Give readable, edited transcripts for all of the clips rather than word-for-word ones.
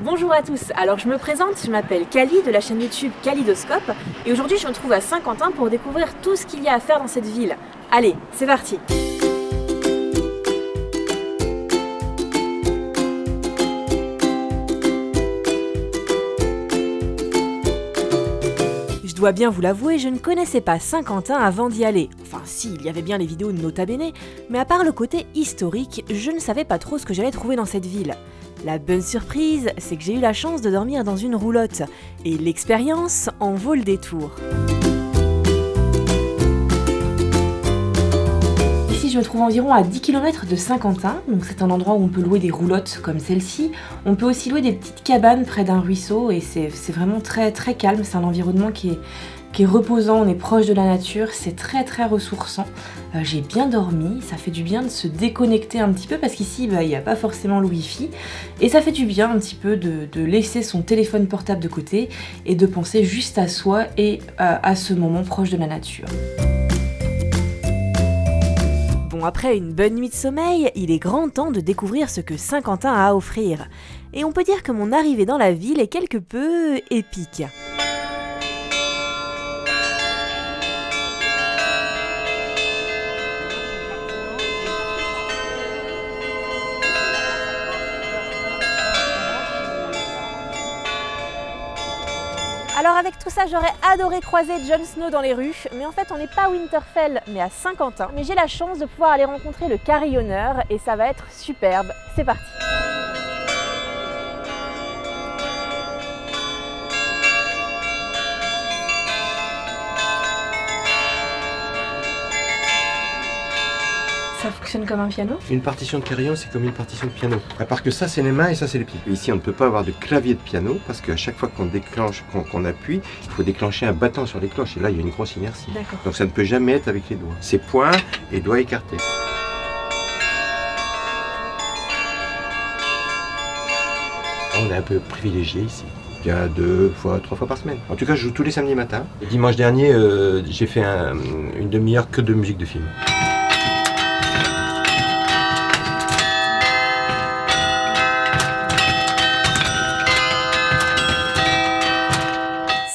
Bonjour à tous, alors je me présente, je m'appelle Cali de la chaîne YouTube Kalidoscope et aujourd'hui je me trouve à Saint-Quentin pour découvrir tout ce qu'il y a à faire dans cette ville. Allez, c'est parti! Je dois bien vous l'avouer, je ne connaissais pas Saint-Quentin avant d'y aller. Enfin si, il y avait bien les vidéos de Nota Bene, mais à part le côté historique, je ne savais pas trop ce que j'allais trouver dans cette ville. La bonne surprise, c'est que j'ai eu la chance de dormir dans une roulotte, et l'expérience en vaut le détour. Ici, je me trouve environ à 10 km de Saint-Quentin, donc c'est un endroit où on peut louer des roulottes comme celle-ci. On peut aussi louer des petites cabanes près d'un ruisseau, et c'est vraiment très calme, c'est un environnement qui est reposant, on est proche de la nature, c'est très ressourçant. J'ai bien dormi, ça fait du bien de se déconnecter un petit peu parce qu'ici il n'y a pas forcément le wifi et ça fait du bien un petit peu de laisser son téléphone portable de côté et de penser juste à soi et à ce moment proche de la nature. Bon, après une bonne nuit de sommeil, il est grand temps de découvrir ce que Saint-Quentin a à offrir. Et on peut dire que mon arrivée dans la ville est quelque peu épique. Alors avec tout ça, j'aurais adoré croiser Jon Snow dans les rues, mais en fait on n'est pas à Winterfell, mais à Saint-Quentin. Mais j'ai la chance de pouvoir aller rencontrer le carillonneur et ça va être superbe. C'est parti! Ça fonctionne comme un piano? Une partition de carillon, c'est comme une partition de piano. À part que ça, c'est les mains et ça, c'est les pieds. Ici, on ne peut pas avoir de clavier de piano parce qu'à chaque fois qu'on déclenche, qu'on appuie, il faut déclencher un battant sur les cloches. Et là, il y a une grosse inertie. D'accord. Donc ça ne peut jamais être avec les doigts. C'est poings et doigts écartés. On est un peu privilégié ici. Il y a 3 fois par semaine. En tout cas, je joue tous les samedis matins. Et dimanche dernier, j'ai fait une demi-heure que de musique de film.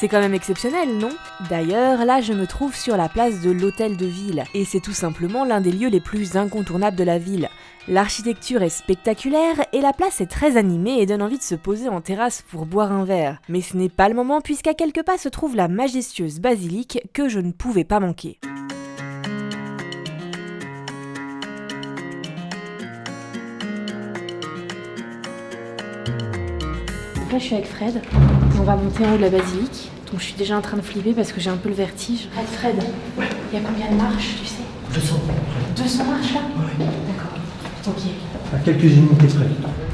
C'est quand même exceptionnel, non? D'ailleurs, là je me trouve sur la place de l'Hôtel de Ville, et c'est tout simplement l'un des lieux les plus incontournables de la ville. L'architecture est spectaculaire et la place est très animée et donne envie de se poser en terrasse pour boire un verre. Mais ce n'est pas le moment puisqu'à quelques pas se trouve la majestueuse basilique que je ne pouvais pas manquer. Là je suis avec Fred et on va monter en haut de la basilique. Donc je suis déjà en train de flipper parce que j'ai un peu le vertige. Fred, il y a combien de marches, tu sais? 200. 200 marches là? Oui. D'accord, ok. À quelques unités près.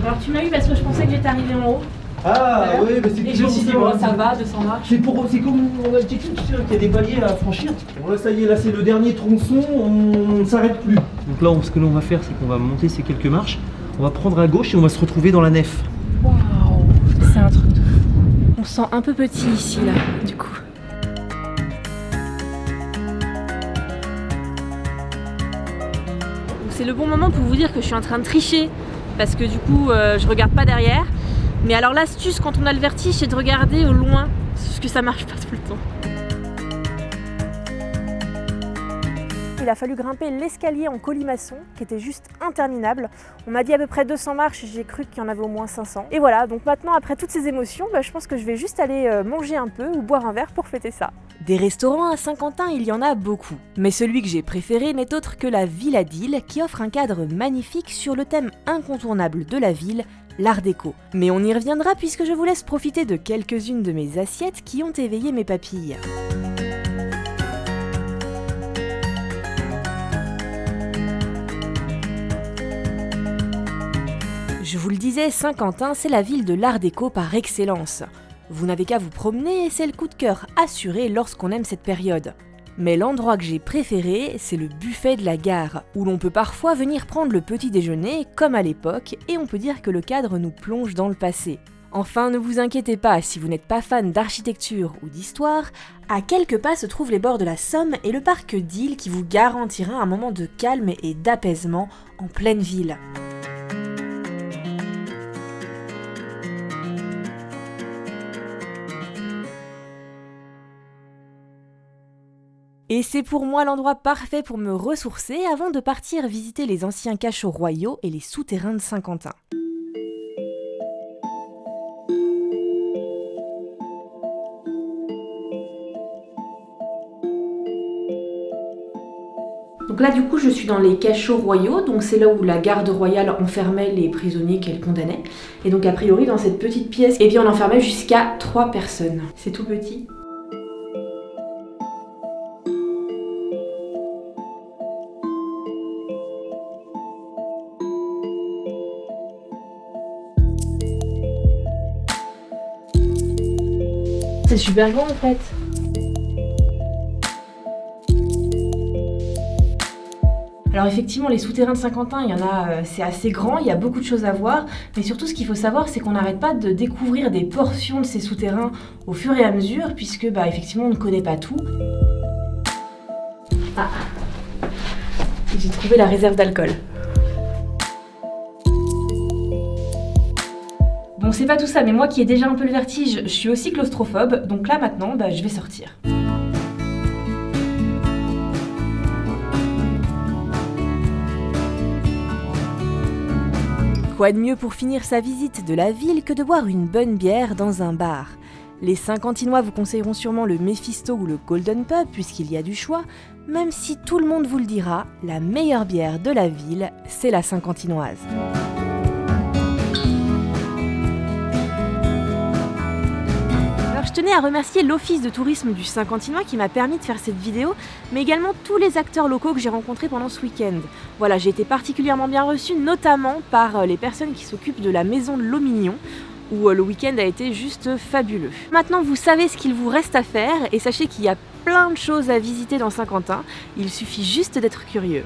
Alors tu m'as eu parce que je pensais que j'étais arrivée en haut. Ah oui, mais c'est Et je me suis dit bon ça va, 200 marches. C'est comme on a dit, tu sais qu'il y a des paliers à franchir. Bon là ça y est, là c'est le dernier tronçon, on ne s'arrête plus. Donc là ce que l'on va faire, c'est qu'on va monter ces quelques marches, on va prendre à gauche et on va se retrouver dans la nef. Waouh, c'est un truc de fou. On se sent un peu petit ici là, du coup. C'est le bon moment pour vous dire que je suis en train de tricher parce que du coup je regarde pas derrière. Mais alors l'astuce quand on a le vertige c'est de regarder au loin, parce que ça marche pas tout le temps. Il a fallu grimper l'escalier en colimaçon qui était juste interminable. On m'a dit à peu près 200 marches et j'ai cru qu'il y en avait au moins 500. Et voilà, donc maintenant après toutes ces émotions, je pense que je vais juste aller manger un peu ou boire un verre pour fêter ça. Des restaurants à Saint-Quentin, il y en a beaucoup. Mais celui que j'ai préféré n'est autre que la Villa d'Ille qui offre un cadre magnifique sur le thème incontournable de la ville, l'art déco. Mais on y reviendra puisque je vous laisse profiter de quelques-unes de mes assiettes qui ont éveillé mes papilles. Je vous le disais, Saint-Quentin, c'est la ville de l'art déco par excellence. Vous n'avez qu'à vous promener et c'est le coup de cœur assuré lorsqu'on aime cette période. Mais l'endroit que j'ai préféré, c'est le buffet de la gare, où l'on peut parfois venir prendre le petit déjeuner, comme à l'époque, et on peut dire que le cadre nous plonge dans le passé. Enfin, ne vous inquiétez pas, si vous n'êtes pas fan d'architecture ou d'histoire, à quelques pas se trouvent les bords de la Somme et le parc d'Ille qui vous garantira un moment de calme et d'apaisement en pleine ville. Et c'est pour moi l'endroit parfait pour me ressourcer avant de partir visiter les anciens cachots royaux et les souterrains de Saint-Quentin. Donc là du coup je suis dans les cachots royaux, donc c'est là où la garde royale enfermait les prisonniers qu'elle condamnait. Et donc a priori dans cette petite pièce, eh bien on enfermait jusqu'à 3 personnes. C'est tout petit. C'est super grand en fait. Alors effectivement, les souterrains de Saint-Quentin, il y en a, c'est assez grand, il y a beaucoup de choses à voir, mais surtout ce qu'il faut savoir, c'est qu'on n'arrête pas de découvrir des portions de ces souterrains au fur et à mesure, puisque effectivement, on ne connaît pas tout. Ah, j'ai trouvé la réserve d'alcool. Bon, c'est pas tout ça, mais moi qui ai déjà un peu le vertige, je suis aussi claustrophobe, donc là maintenant, je vais sortir. Quoi de mieux pour finir sa visite de la ville que de boire une bonne bière dans un bar? Les Saint-Quentinois vous conseilleront sûrement le Mephisto ou le Golden Pub puisqu'il y a du choix, même si tout le monde vous le dira, la meilleure bière de la ville, c'est la Saint-Quentinoise. Je tenais à remercier l'Office de tourisme du Saint-Quentinois qui m'a permis de faire cette vidéo, mais également tous les acteurs locaux que j'ai rencontrés pendant ce week-end. Voilà, j'ai été particulièrement bien reçue, notamment par les personnes qui s'occupent de la maison de l'eau Mignon, où le week-end a été juste fabuleux. Maintenant, vous savez ce qu'il vous reste à faire, et sachez qu'il y a plein de choses à visiter dans Saint-Quentin, il suffit juste d'être curieux.